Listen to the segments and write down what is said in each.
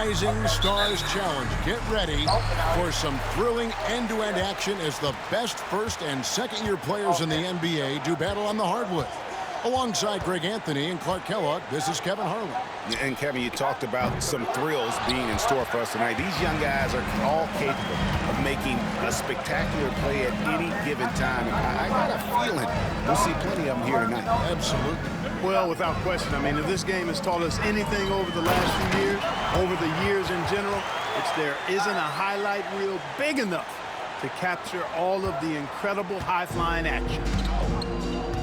Rising Stars Challenge. Get ready for some thrilling end-to-end action as the best first and second-year players in the NBA do battle on the hardwood. Alongside Greg Anthony and Clark Kellogg, this is Kevin Harlan. And Kevin, you talked about some thrills being in store for us tonight. These young guys are all capable of making a spectacular play at any given time. And I got a feeling we'll see plenty of them here tonight. Absolutely. Well, without question. I mean, if this game has taught us anything over the last few years, over the years in general, it's there isn't a highlight reel big enough to capture all of the incredible high-flying action.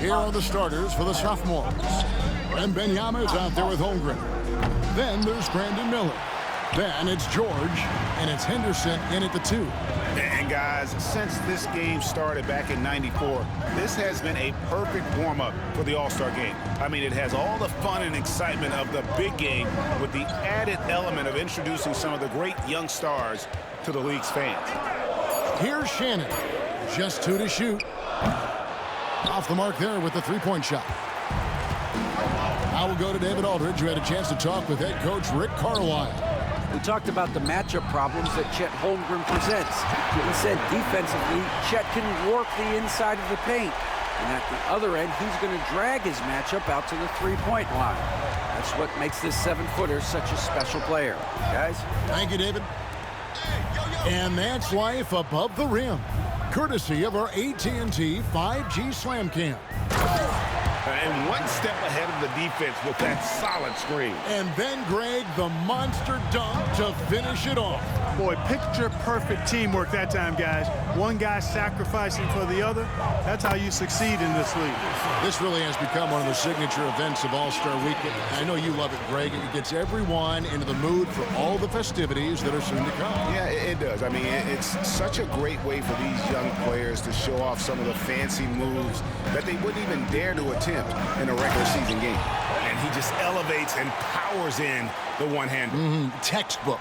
Here are the starters for the sophomores. Wembanyama is out there with Holmgren. Then there's Brandon Miller. Then it's George, and it's Henderson in at the 2. And guys, since this game started back in '94, this has been a perfect warm-up for the All-Star game. I mean, it has all the fun and excitement of the big game with the added element of introducing some of the great young stars to the league's fans. Here's Shannon. Just 2 to shoot. Off the mark there with the three-point shot. Now we'll go to David Aldridge, who had a chance to talk with head coach Rick Carlisle. We talked about the matchup problems that Chet Holmgren presents. He said defensively, Chet can warp the inside of the paint. And at the other end, he's going to drag his matchup out to the three-point line. That's what makes this 7-footer such a special player. Guys? Thank you, David. And that's life above the rim, courtesy of our AT&T 5G Slam Cam. And one step ahead of the defense with that solid screen. And then, Greg, the monster dunk to finish it off. Boy, picture-perfect teamwork that time, guys. One guy sacrificing for the other. That's how you succeed in this league. This really has become one of the signature events of All-Star Weekend. I know you love it, Greg. It gets everyone into the mood for all the festivities that are soon to come. Yeah, it does. I mean, it's such a great way for these young players to show off some of the fancy moves that they wouldn't even dare to attempt in a regular season game. And he just elevates and powers in the one-hander. Textbook.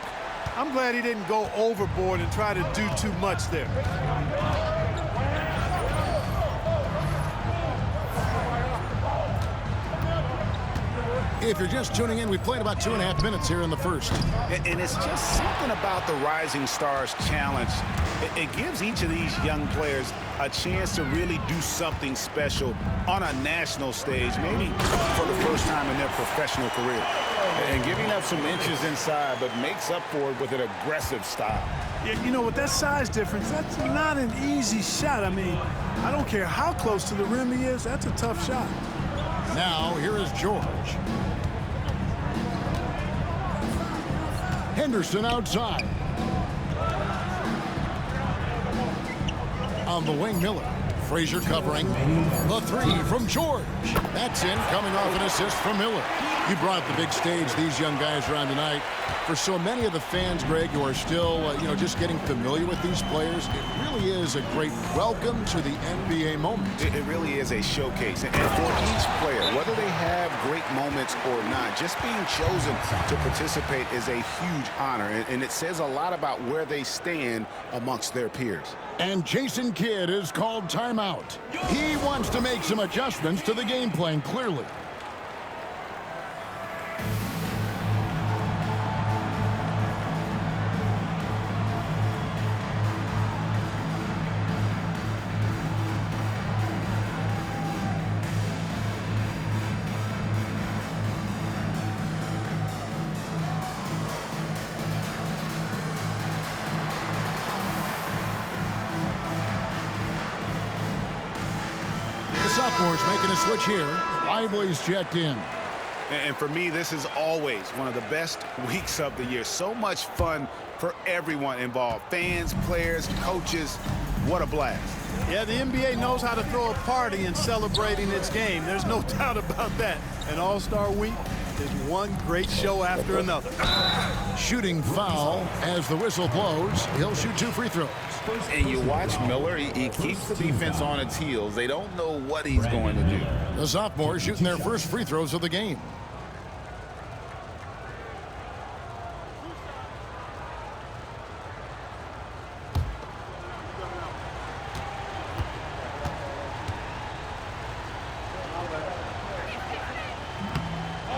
I'm glad he didn't go overboard and try to do too much there. If you're just tuning in, we played about 2.5 minutes here in the first. And it's just something about the Rising Stars Challenge. It gives each of these young players a chance to really do something special on a national stage, maybe for the first time in their professional career. And giving up some inches inside, but makes up for it with an aggressive style. Yeah, you know, with that size difference, that's not an easy shot. I mean, I don't care how close to the rim he is, that's a tough shot. Now, here is George. Henderson outside. On the wing, Miller. Frazier covering. The 3 from George. That's in, coming off an assist from Miller. You brought the big stage these young guys around tonight. For so many of the fans, Greg, who are still, just getting familiar with these players, it really is a great welcome to the NBA moment. It really is a showcase. And for each player, whether they have great moments or not, just being chosen to participate is a huge honor. And it says a lot about where they stand amongst their peers. And Jason Kidd is called timeout. He wants to make some adjustments to the game plan, clearly. Sophomores making a switch here. Lively's checked in. And for me, this is always one of the best weeks of the year. So much fun for everyone involved. Fans, players, coaches. What a blast. Yeah, the NBA knows how to throw a party in celebrating its game. There's no doubt about that. And All-Star Week is one great show after another. Shooting foul as the whistle blows. He'll shoot 2 free throws. And you watch Miller, he keeps the defense on its heels. They don't know what he's going to do. The sophomores shooting their first free throws of the game.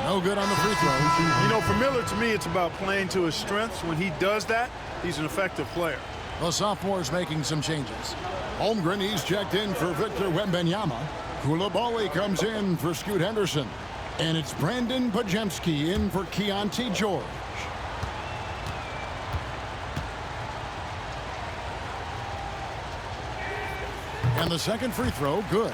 No No good on the free throw. You know, for Miller, to me, it's about playing to his strengths. When he does that, he's an effective player. The sophomore's making some changes. Holmgren, he's checked in for Victor Wembanyama. Koulibaly comes in for Scoot Henderson. And it's Brandon Podziemski in for Keontae George. And the second free throw, good.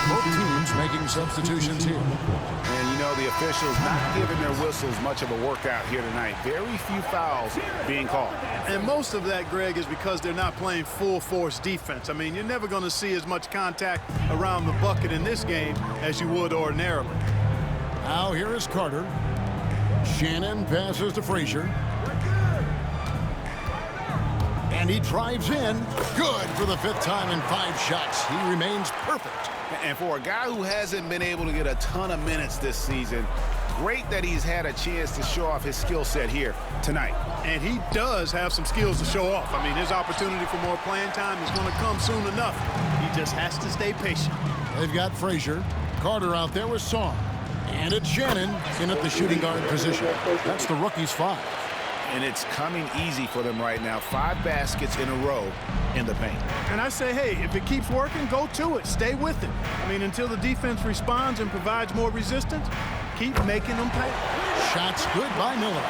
Both teams making substitutions here. And you know, the officials not giving their whistles much of a workout here tonight. Very few fouls being called. And most of that, Greg, is because they're not playing full force defense. I mean, you're never going to see as much contact around the bucket in this game as you would ordinarily. Now here is Carter. Shannon passes to Frazier. And he drives in. Good for the 5th time in 5 shots. He remains perfect. And for a guy who hasn't been able to get a ton of minutes this season, great that he's had a chance to show off his skill set here tonight. And he does have some skills to show off. I mean, his opportunity for more playing time is going to come soon enough. He just has to stay patient. They've got Frazier. Carter out there with Song. And it's Shannon in at the shooting guard position. That's the rookie's 5. And it's coming easy for them right now. 5 baskets in a row in the paint. And I say, hey, if it keeps working, go to it. Stay with it. I mean, until the defense responds and provides more resistance, keep making them pay. Shots good by Miller.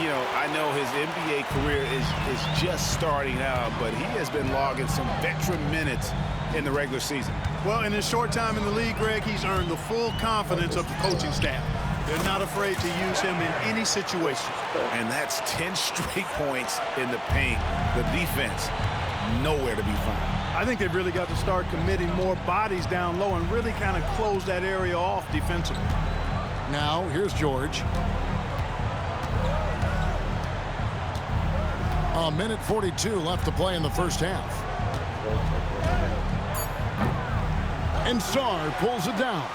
You know, I know his NBA career is just starting out, but he has been logging some veteran minutes in the regular season. Well, in his short time in the league, Greg, he's earned the full confidence of the coaching staff. They're not afraid to use him in any situation. And that's 10 straight points in the paint. The defense, nowhere to be found. I think they've really got to start committing more bodies down low and really kind of close that area off defensively. Now, here's George. A minute 42 left to play in the first half. And Sarr pulls it down.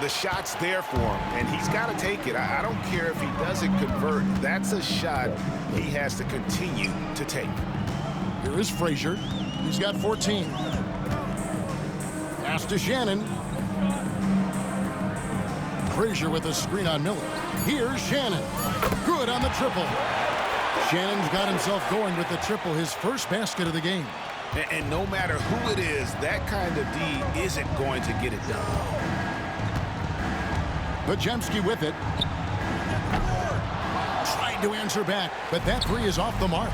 The shot's there for him, and he's got to take it. I don't care if he doesn't convert. That's a shot he has to continue to take. Here is Frazier. He's got 14. Pass to Shannon. Frazier with a screen on Miller. Here's Shannon. Good on the triple. Shannon's got himself going with the triple, his first basket of the game. And no matter who it is, that kind of D isn't going to get it done. Podziemski with it. Tried to answer back, but that 3 is off the mark.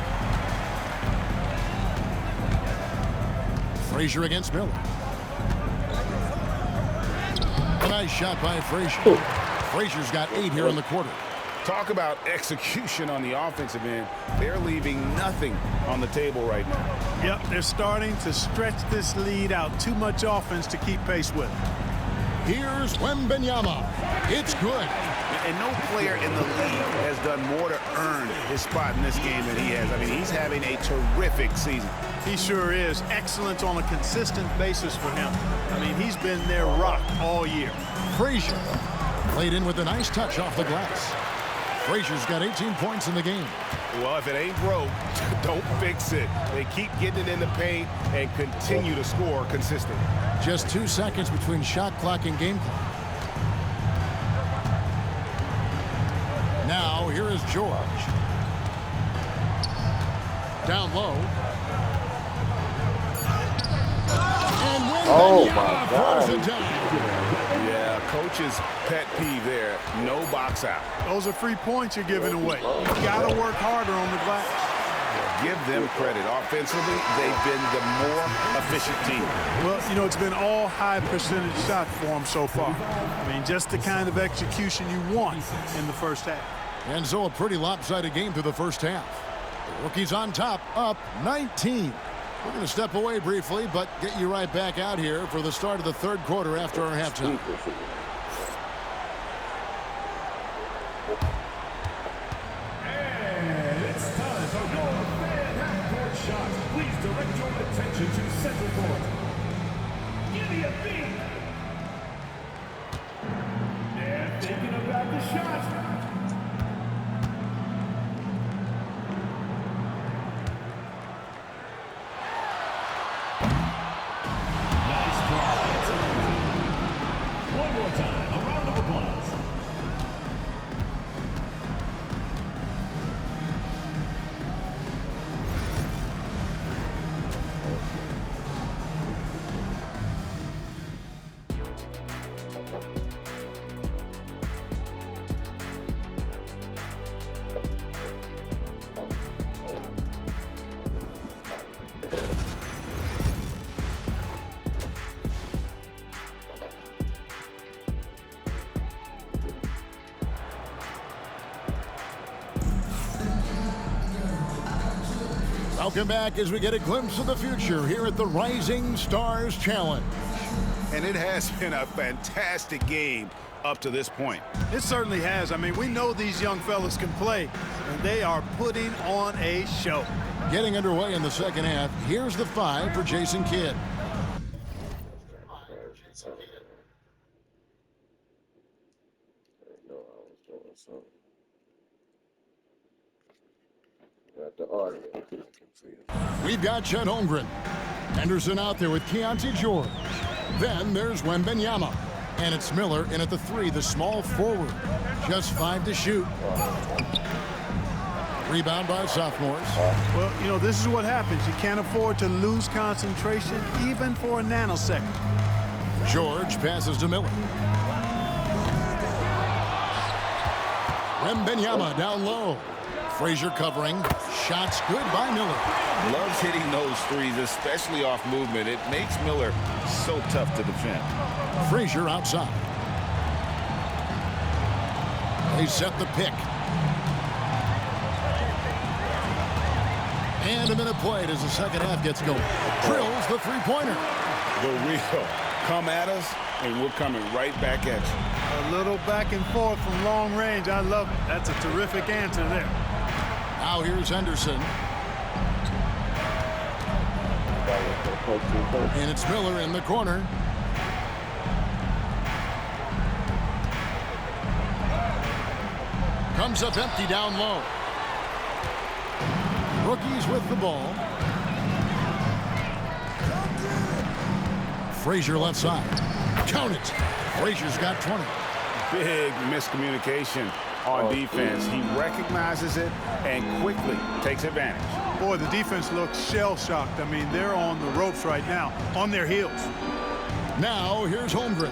Frazier against Miller. A nice shot by Frazier. Frazier's got 8 here in the quarter. Talk about execution on the offensive end. They're leaving nothing on the table right now. Yep, they're starting to stretch this lead out. Too much offense to keep pace with. Here's Wembanyama. It's good. And no player in the league has done more to earn his spot in this game than he has. I mean, he's having a terrific season. He sure is. Excellence on a consistent basis for him. I mean, he's been their rock all year. Frazier played in with a nice touch off the glass. Frazier's got 18 points in the game. Well, if it ain't broke, don't fix it. They keep getting it in the paint and continue to score consistently. Just 2 seconds between shot clock and game clock. Now, here is George. Down low. And Wembanyama throws it down. Yeah, coach's pet peeve there. No box out. Those are free points you're giving away. You've got to work harder on the glass. Give them credit. Offensively, they've been the more efficient team. Well, you know, it's been all high percentage shots for them so far. I mean, just the kind of execution you want in the first half. And so a pretty lopsided game through the first half. The Rookies on top, up 19. We're going to step away briefly, but get you right back out here for the start of the third quarter after our halftime. And it's time for your fan half-court shot. Please direct your attention to center court. Give me a beat. They're thinking about the shot. more time. A round of applause. Welcome back as we get a glimpse of the future here at the Rising Stars Challenge. And it has been a fantastic game up to this point. It certainly has. I mean, we know these young fellas can play, and they are putting on a show. Getting underway in the second half, here's the 5 for Jason Kidd. We've got Chet Holmgren. Henderson out there with Keontae George. Then there's Wembanyama. And it's Miller in at the 3, the small forward. Just 5 to shoot. Rebound by sophomores. Well, you know, this is what happens. You can't afford to lose concentration even for a nanosecond. George passes to Miller. Wembanyama down low. Frazier covering. Shots good by Miller. Loves hitting those threes, especially off movement. It makes Miller so tough to defend. Frazier outside. They set the pick. And a minute played as the second half gets going. Drills the three-pointer. The real. Come at us, and we're coming right back at you. A little back and forth from long range. I love it. That's a terrific answer there. Now here's Henderson. And it's Miller in the corner. Comes up empty down low. Rookies with the ball. Frazier left side. Count it. Frazier's got 20. Big miscommunication on defense. He recognizes it and quickly takes advantage. Boy, the defense looks shell-shocked. I mean, they're on the ropes right now, on their heels. Now here's Holmgren.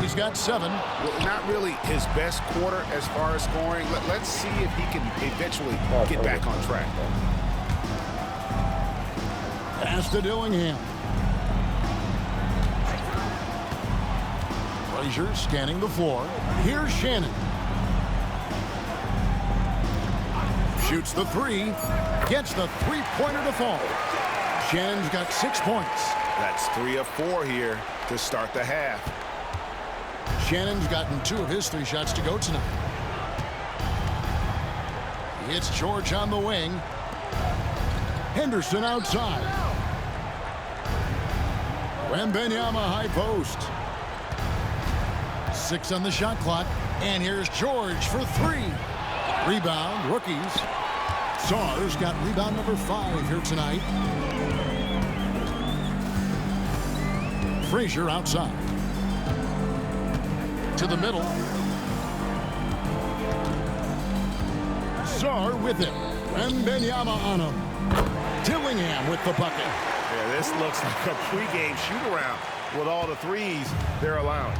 He's got 7. Well, not really his best quarter as far as scoring. Let's see if he can eventually get back on track. Pass to Dillingham. Frazier scanning the floor. Here's Shannon. Shoots the 3. Gets the three-pointer to fall. Shannon's got 6 points. That's 3 of 4 here to start the half. Shannon's gotten 2 of his 3 shots to go tonight. It's George on the wing. Henderson outside. Wembanyama high post. 6 on the shot clock. And here's George for 3. Rebound, rookies. Sarr's got rebound number 5 here tonight. Frazier outside. To the middle. Sarr with it. Wembanyama on him. Dillingham with the bucket. Yeah, this looks like a pregame shoot-around with all the threes they're allowing.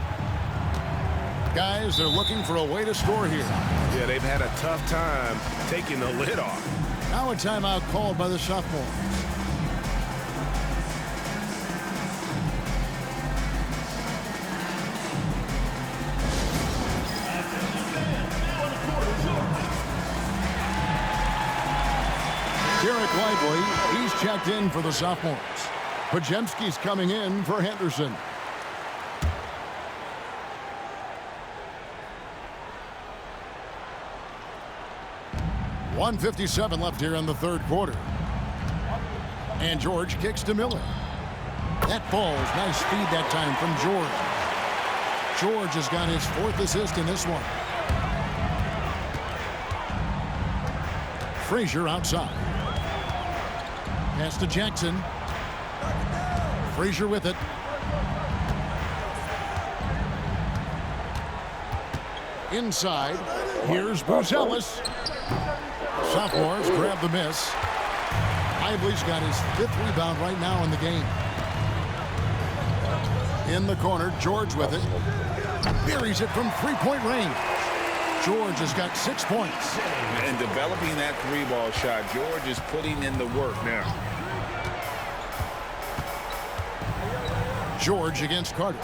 Guys, they're looking for a way to score here. Yeah, they've had a tough time taking the lid off. Now a timeout called by the sophomore. Derek Lively, he's checked in for the sophomores. Podziemski's coming in for Henderson. .157 left here in the third quarter. And George kicks to Miller. That ball's nice speed that time from George. George has got his 4th assist in this one. Frazier outside. Pass to Jackson. Frazier with it. Inside, here's Bruce Sophomores grab the miss. Lively's got his 5th rebound right now in the game. In the corner, George with it. Buries it from 3-point range. George has got 6 points. And developing that 3-ball shot, George is putting in the work now. George against Carter.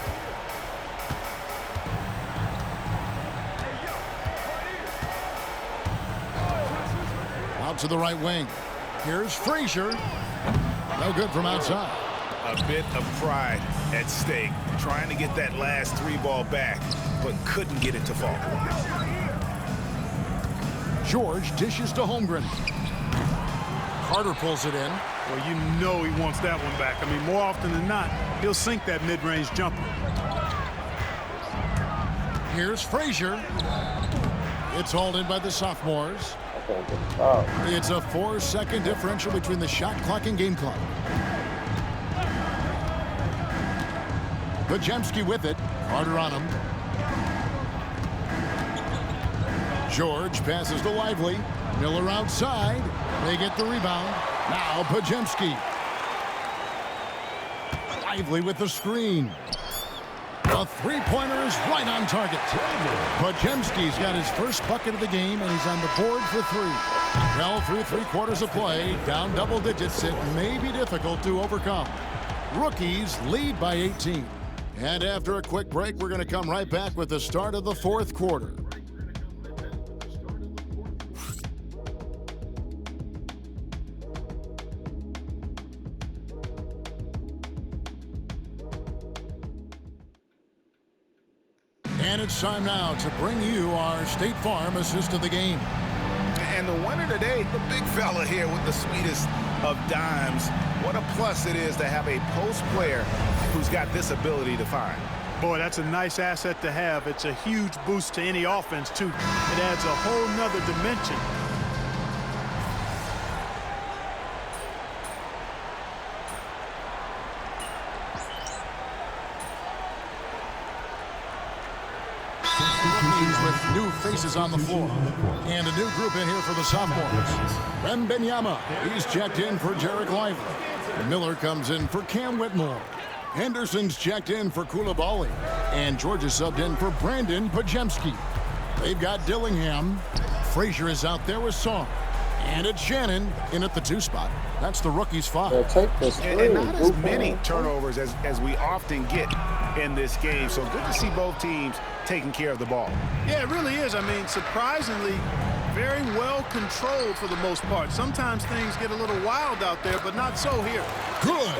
Out to the right wing. Here's Frazier. No good from outside. A bit of pride at stake, trying to get that last 3-ball back, but couldn't get it to fall. George dishes to Holmgren. Carter pulls it in. Well, you know he wants that one back. I mean, more often than not, he'll sink that mid-range jumper. Here's Frazier. It's hauled in by the sophomores. It's a 4-second differential between the shot clock and game clock. Podziemski with it. Carter on him. George passes to Lively. Miller outside. They get the rebound. Now Podziemski. Lively with the screen. The 3-pointer is right on target. Podziemski's got his first bucket of the game, and he's on the board for 3. Well, through 3 quarters of play, down double digits, it may be difficult to overcome. Rookies lead by 18. And after a quick break, we're going to come right back with the start of the 4th quarter. And it's time now to bring you our State Farm assist of the game. And the winner today, the big fella here with the sweetest of dimes. What a plus it is to have a post player who's got this ability to find. Boy, that's a nice asset to have. It's a huge boost to any offense, too. It adds a whole nother dimension. With new faces on the floor. And a new group in here for the sophomores. Wembanyama, he's checked in for Jarek Lively. Miller comes in for Cam Whitmore. Henderson's checked in for Coulibaly. And George is subbed in for Brandon Podziemski. They've got Dillingham. Frazier is out there with Song. And it's Shannon in at the 2 spot. That's the rookie's 5. And not as many turnovers as we often get in this game. So good to see both teams taking care of the ball. Yeah, it really is. I mean, surprisingly, very well controlled for the most part. Sometimes things get a little wild out there, but not so here. Good.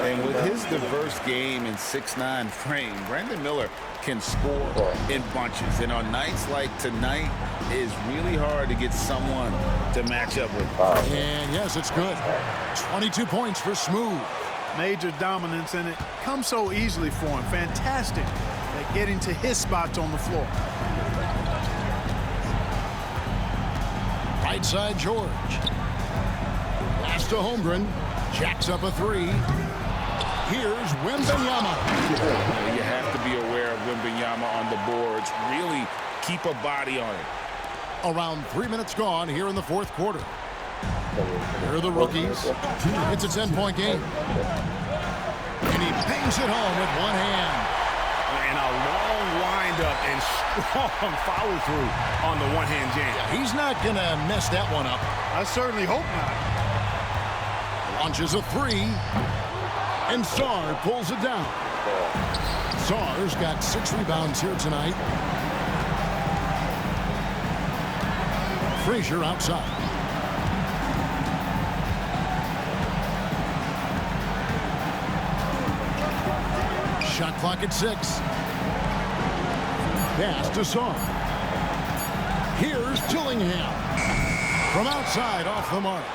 And with his diverse game and 6'9" frame, Brandon Miller can score in bunches. And on nights like tonight, it's really hard to get someone to match up with. And yes, it's good. 22 points for Smooth. Major dominance, and it comes so easily for him. Fantastic at getting to his spots on the floor. Right side, George. Pass to Holmgren. Jacks up a 3. Here's Wembanyama. You have to be aware of Wembanyama on the boards. Really keep a body on it. Around 3 minutes gone here in the 4th quarter. Here are the rookies. It's a 10-point game. And he bangs it home with one hand. And a long windup and strong follow-through on the one-hand jam. He's not going to mess that one up. I certainly hope not. Launches a 3. And Sarr pulls it down. Sarr's got 6 rebounds here tonight. Frazier outside. Shot clock at 6. Pass to Sarr. Here's Dillingham. From outside, off the mark.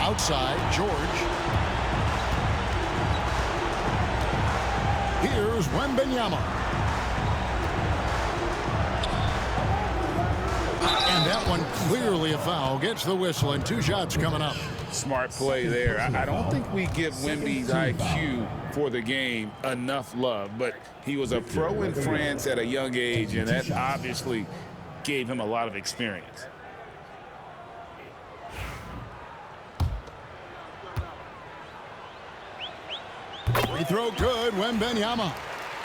Outside, George. Here's Wembanyama. And that one clearly a foul. Gets the whistle, and 2 shots coming up. Smart play there. I don't think we give Wemby's IQ for the game enough love, but he was a pro in France at a young age, and that obviously gave him a lot of experience. Free throw good, Wembanyama.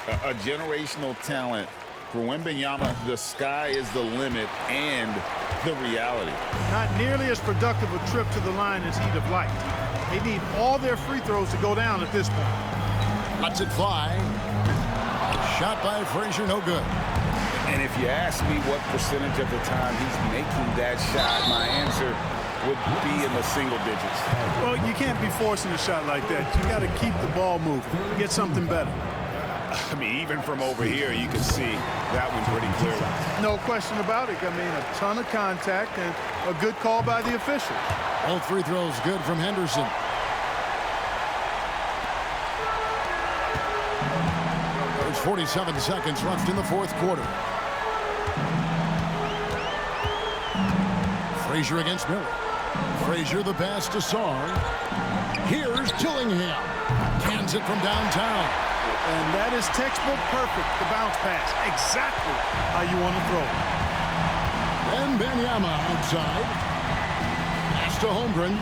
A generational talent. For Wembanyama, the sky is the limit and the reality. Not nearly as productive a trip to the line as he'd have liked. They need all their free throws to go down at this point. Lets it fly. Shot by Frazier, no good. And if you ask me what percentage of the time he's making that shot, my answer would be in the single digits. Well, you can't be forcing a shot like that. You got to keep the ball moving. Get something better. I mean, even from over here, you can see that one pretty clearly. No question about it. I mean, a ton of contact and a good call by the official. All free throws good from Henderson. There's 47 seconds left in the fourth quarter. Frazier against Miller. Frazier the pass to Sarr. Here's Dillingham. Cans it from downtown. And that is textbook perfect, the bounce pass. Exactly how you want to throw it. Wembanyama outside. Pass to Holmgren.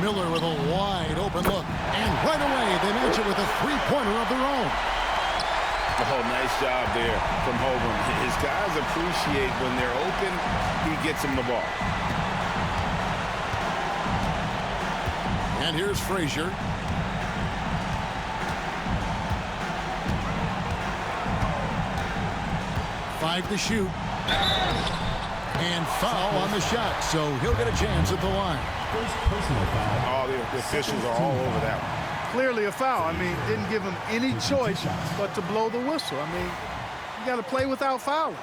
Miller with a wide open look. And right away, they match it with a three-pointer of their own. Oh, nice job there from Holmgren. His guys appreciate when they're open, he gets them the ball. And here's Frazier. Five to shoot. And foul on the shot, so he'll get a chance at the line. Oh, the officials are all over that one. Clearly a foul. I mean, didn't give him any choice but to blow the whistle. I mean, you got to play without fouling.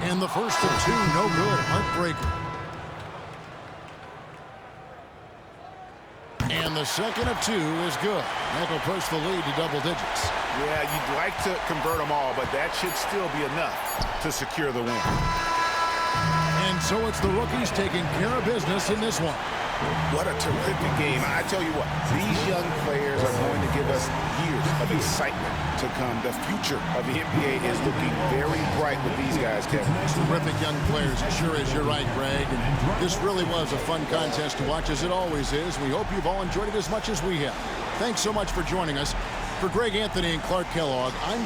And the first of two, no good. Heartbreaker. And the second of two is good. That'll push the lead to double digits. Yeah, you'd like to convert them all, but that should still be enough to secure the win. And so it's the rookies taking care of business in this one. What a terrific game. I tell you what, these young players are going to give us years of excitement to come. The future of the NBA is looking very bright with these guys, Kevin. Terrific young players, it sure is. You're right, Greg. And this really was a fun contest to watch, as it always is. We hope you've all enjoyed it as much as we have. Thanks so much for joining us. For Greg Anthony and Clark Kellogg, I'm